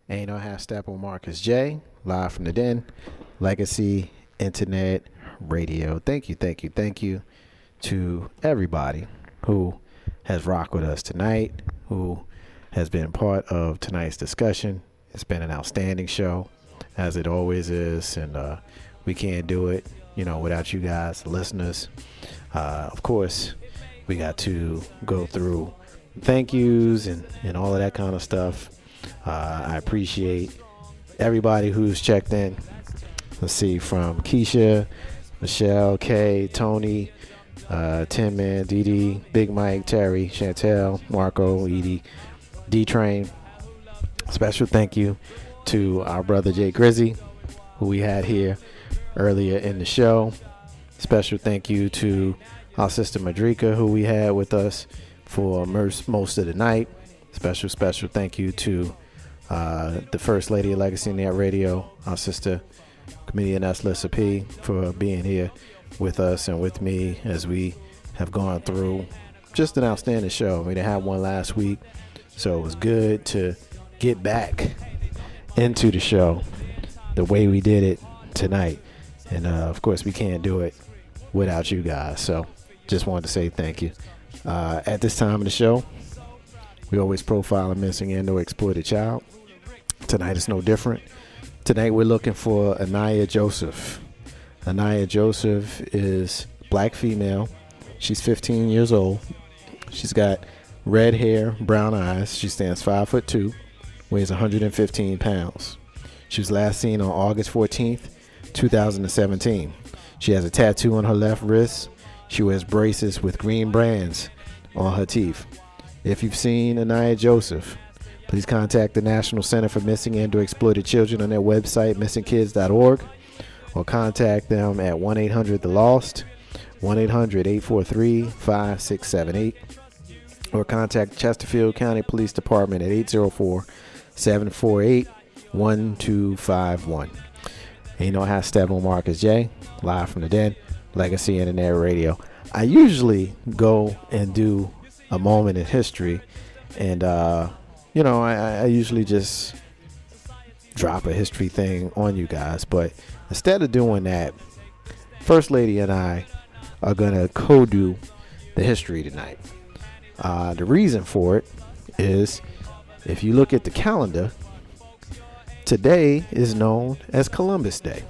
Ain't no half step on Marcus J. Live from the Den, Legacy Internet Radio. Thank you to everybody who has rocked with us tonight, who has been part of tonight's discussion. It's been an outstanding show, as it always is, and we can't do it, without you guys, the listeners. Of course, we got to go through thank yous and all of that kind of stuff. I appreciate everybody who's checked in. Let's see, from Keisha, Michelle, Kay, Tony, Tim Man, Dee Dee, Big Mike, Terry, Chantel, Marco, Edie, D-Train. Special thank you to our brother Jay Grizzy, who we had here earlier in the show. Special thank you to our sister Madrika, who we had with us for most of the night. Special thank you to the First Lady of Legacy Net Radio, our sister comedian Lissa P, for being here with us and with me as we have gone through just an outstanding show. We didn't have one last week, so it was good to get back into the show the way we did it tonight. And of course, we can't do it without you guys. So just wanted to say thank you. At this time of the show, we always profile a missing and or exploited child. Tonight is no different. Tonight we're looking for Anaya Joseph. Anaya Joseph is black female. She's 15 years old. She's got red hair, brown eyes. She stands 5'2", weighs 115 pounds. She was last seen on August 14th, 2017. She has a tattoo on her left wrist. She wears braces with green brands on her teeth. If you've seen Anaya Joseph, please contact the National Center for Missing and or Exploited Children on their website, missingkids.org, or contact them at 1-800-THE-LOST, 1-800-843-5678, or contact Chesterfield County Police Department at 804-748-1251. Ain't no half step on Marcus J. Live from the Den, Legacy Internet Radio. I usually go and do a moment in history, and I usually just drop a history thing on you guys, but instead of doing that, First Lady and I are gonna co-do the history tonight. The reason for it is, if you look at the calendar, today is known as Columbus Day,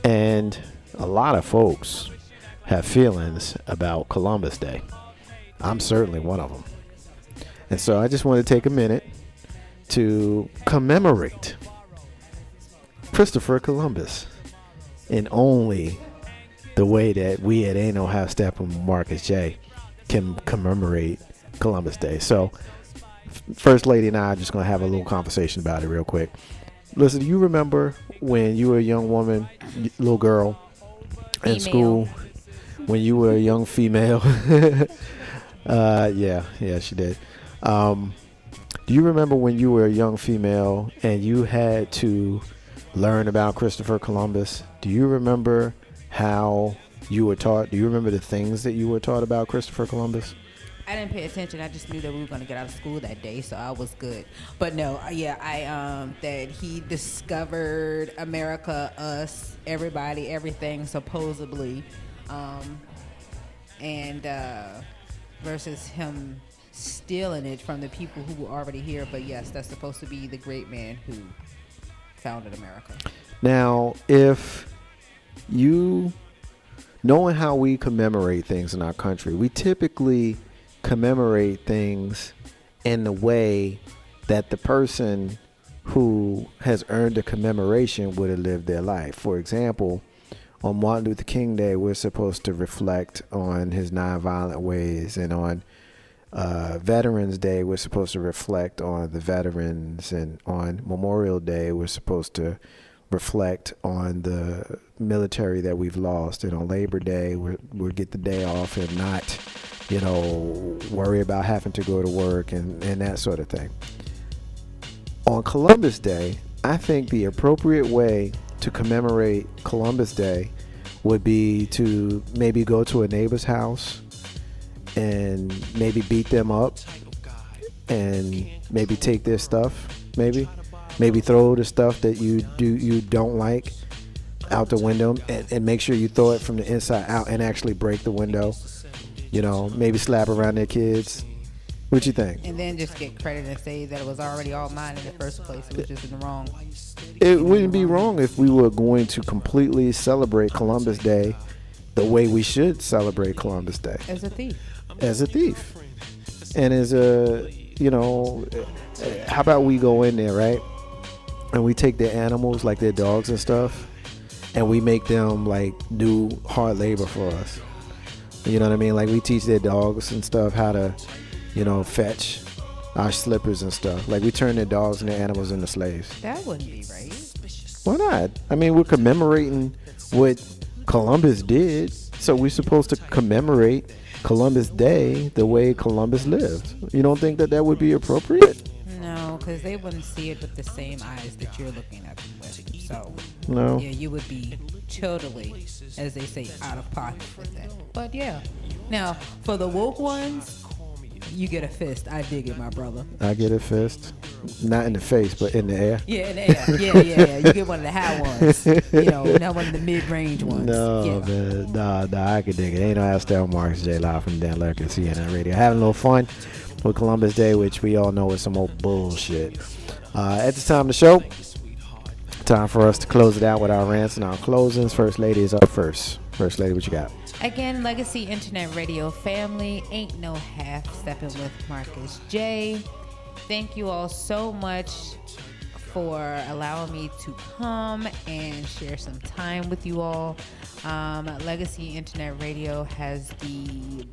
and a lot of folks have feelings about Columbus Day. I'm certainly one of them. And so I just want to take a minute to commemorate Christopher Columbus in only the way that we at Ain't No Half Step and Marcus J can commemorate Columbus Day. So First Lady and I are just going to have a little conversation about it real quick. Listen, do you remember when you were a young woman, little girl in school, when you were a young female? Yeah, she did. Do you remember when you were a young female and you had to learn about Christopher Columbus? Do you remember how you were taught? Do you remember the things that you were taught about Christopher Columbus? I didn't pay attention. I just knew that we were going to get out of school that day, so I was good. But no, that he discovered America, us, everybody, everything, supposedly, versus him stealing it from the people who were already here. But yes, that's supposed to be the great man who founded America. Now, if you, knowing how we commemorate things in our country, we typically commemorate things in the way that the person who has earned a commemoration would have lived their life. For example, on Martin Luther King Day, we're supposed to reflect on his nonviolent ways, and on Veterans Day, we're supposed to reflect on the veterans, and on Memorial Day, we're supposed to reflect on the military that we've lost, and on Labor Day, we'll get the day off and not, worry about having to go to work and that sort of thing. On Columbus Day, I think the appropriate way to commemorate Columbus Day would be to maybe go to a neighbor's house and maybe beat them up and maybe take their stuff, maybe. maybe throw the stuff that you don't like out the window, and make sure you throw it from the inside out and actually break the window. Maybe slap around their kids. What you think? And then just get credit and say that it was already all mine in the first place. It was just in the wrong. It wouldn't be wrong if we were going to completely celebrate Columbus Day the way we should celebrate Columbus Day. As a thief. As a thief. And as a, how about we go in there, right? And we take their animals, like their dogs and stuff, and we make them like do hard labor for us. You know what I mean? Like we teach their dogs and stuff how to, fetch our slippers and stuff. Like we turn their dogs and their animals into slaves. That wouldn't be right. Why not? I mean, we're commemorating what Columbus did, so we're supposed to commemorate Columbus Day the way Columbus lived. You don't think that would be appropriate? No, because they wouldn't see it with the same eyes that you're looking at them with. So, no. Yeah, you would be totally, as they say, out of pocket with that. But yeah. Now, for the woke ones, you get a fist. I dig it, my brother. I get a fist. Not in the face, but in the air. Yeah, in the air. Yeah. You get one of the high ones. Not one of the mid-range ones. No, man. Nah, I can dig it. Ain't no Astel Marcus J. Live from Dan Legacy Radio. Having a little fun with Columbus Day, which we all know is some old bullshit. At this time of the show, time for us to close it out with our rants and our closings. First Lady is up first. First Lady, what you got? Again, Legacy Internet Radio family, ain't no half stepping with Marcus J. Thank you all so much for allowing me to come and share some time with you all. Legacy Internet Radio has the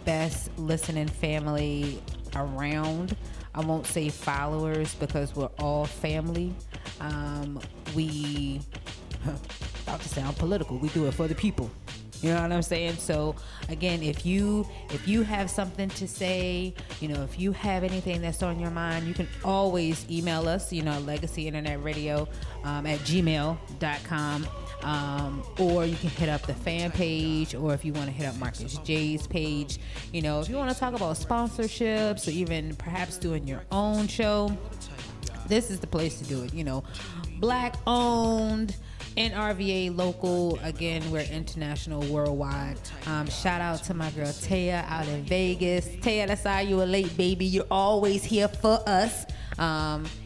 best listening family around. I won't say followers because we're all family. We, about to sound political, we do it for the people. You know what I'm saying? So again, if you have something to say, if you have anything that's on your mind, you can always email us, legacyinternetradio at gmail.com. Or you can hit up the fan page, or if you want to hit up Marcus J's page, if you want to talk about sponsorships or even perhaps doing your own show, this is the place to do it. Black owned, NRVA local. Again, we're international, worldwide. Shout out to my girl Taya out in Vegas. Taya, that's how you a late baby. You're always here for us.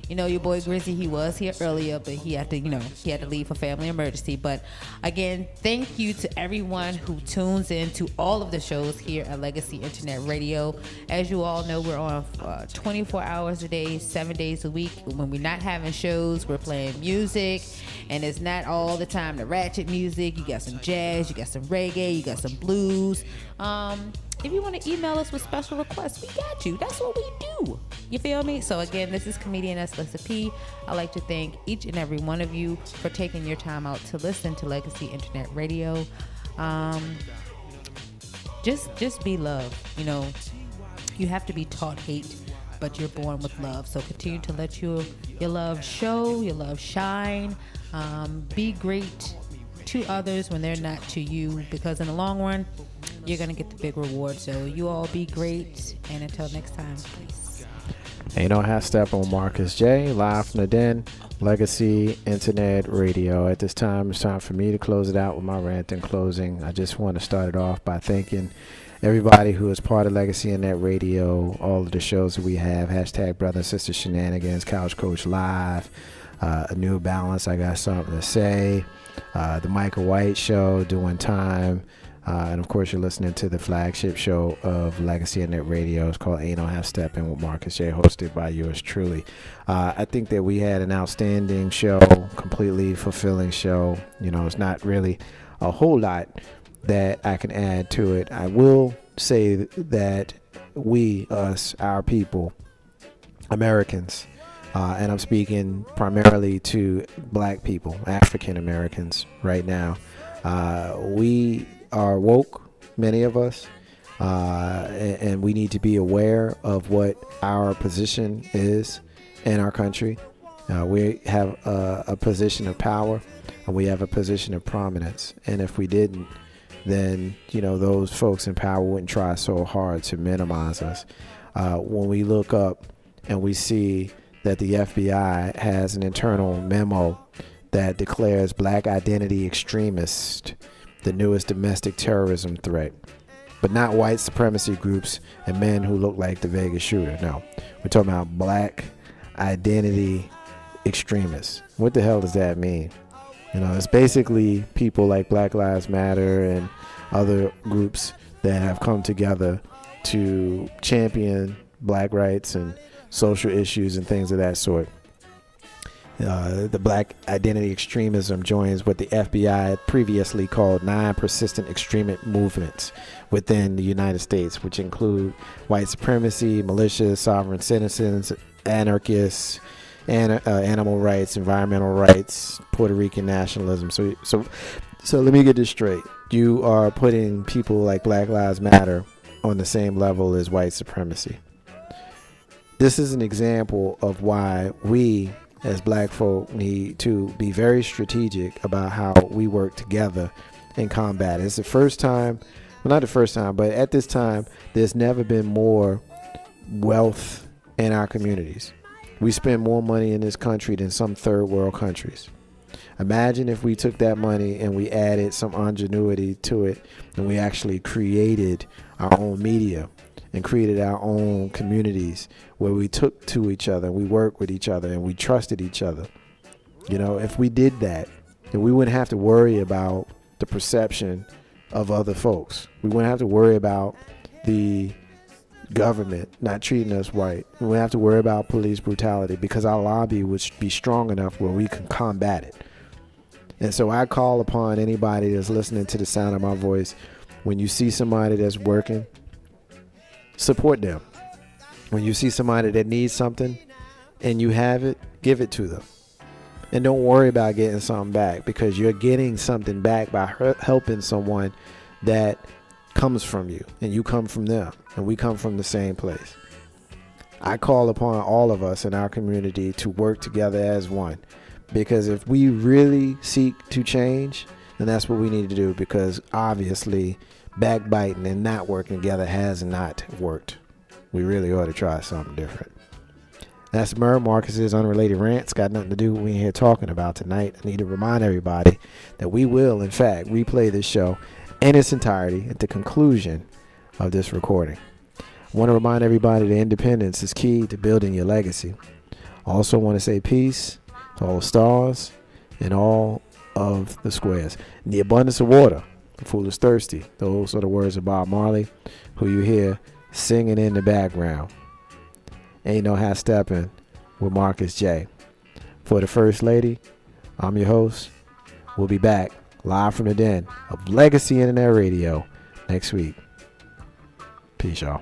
Your boy Grizzy, he was here earlier, but he had to leave for family emergency. But again, thank you to everyone who tunes in to all of the shows here at Legacy Internet Radio. As you all know, we're on 24 hours a day, 7 days a week. When we're not having shows, we're playing music, and it's not all the time the ratchet music. You got some jazz, you got some reggae, you got some blues. If you want to email us with special requests, we got you. That's what we do. You feel me? So again, this is Comedian S. Lisa P. I'd like to thank each and every one of you for taking your time out to listen to Legacy Internet Radio. Just be love. You have to be taught hate, but you're born with love. So continue to let your love show, your love shine. Be great to others when they're not to you, because in the long run, you're going to get the big reward. So you all be great, and until next time, peace. Ain't no half step on Marcus J. Live from the Den, Legacy Internet Radio. At this time, it's time for me to close it out with my rant and closing. I just want to start it off by thanking everybody who is part of Legacy Internet Radio, all of the shows that we have, hashtag Brother and Sister Shenanigans, Couch Coach Live, A New Balance, I Got Something to Say, the Michael White Show, Doing Time, and of course you're listening to the flagship show of Legacy Internet Radio. It's called Ain't No Half Stepping with Marcus J, hosted by yours truly. I think that we had an outstanding show, completely fulfilling show. It's not really a whole lot that I can add to it. I will say that we, us, our people, Americans, and I'm speaking primarily to black people, African Americans right now, we are woke, many of us, and we need to be aware of what our position is in our country. We have a position of power, and we have a position of prominence, and if we didn't, then those folks in power wouldn't try so hard to minimize us. When we look up and we see that the FBI has an internal memo that declares black identity extremist the newest domestic terrorism threat, but not white supremacy groups and men who look like the Vegas shooter. No, we're talking about black identity extremists. What the hell does that mean? You know, it's basically people like Black Lives Matter and other groups that have come together to champion black rights and social issues and things of that sort. The black identity extremism joins what the FBI had previously called 9 persistent extremist movements within the United States, which include white supremacy, militias, sovereign citizens, anarchists, animal rights, environmental rights, Puerto Rican nationalism. So let me get this straight. You are putting people like Black Lives Matter on the same level as white supremacy. This is an example of why we as black folk need to be very strategic about how we work together in combat. It's the first time, well, not the first time, but at this time, there's never been more wealth in our communities. We spend more money in this country than some third world countries. Imagine if we took that money and we added some ingenuity to it and we actually created our own media and created our own communities where we took to each other, we worked with each other, and we trusted each other. You know, if we did that, then we wouldn't have to worry about the perception of other folks. We wouldn't have to worry about the government not treating us right. We wouldn't have to worry about police brutality because our lobby would be strong enough where we can combat it. And so I call upon anybody that's listening to the sound of my voice, when you see somebody that's working, support them. When you see somebody that needs something and you have it, give it to them. And don't worry about getting something back, because you're getting something back by helping someone that comes from you, and you come from them, and we come from the same place. I call upon all of us in our community to work together as one, because if we really seek to change, then that's what we need to do, because obviously backbiting and not working together has not worked. We really ought to try something different. That's Marcus's Unrelated Rants. Got nothing to do with what we're here talking about tonight. I need to remind everybody that we will, in fact, replay this show in its entirety at the conclusion of this recording. I want to remind everybody that independence is key to building your legacy. I also want to say peace to all the stars and all of the squares. In the abundance of water, the fool is thirsty. Those are the words of Bob Marley, who you hear singing in the background. Ain't no half stepping with Marcus J. For the First Lady, I'm your host. We'll be back live from the den of Legacy Internet Radio next week. Peace, y'all.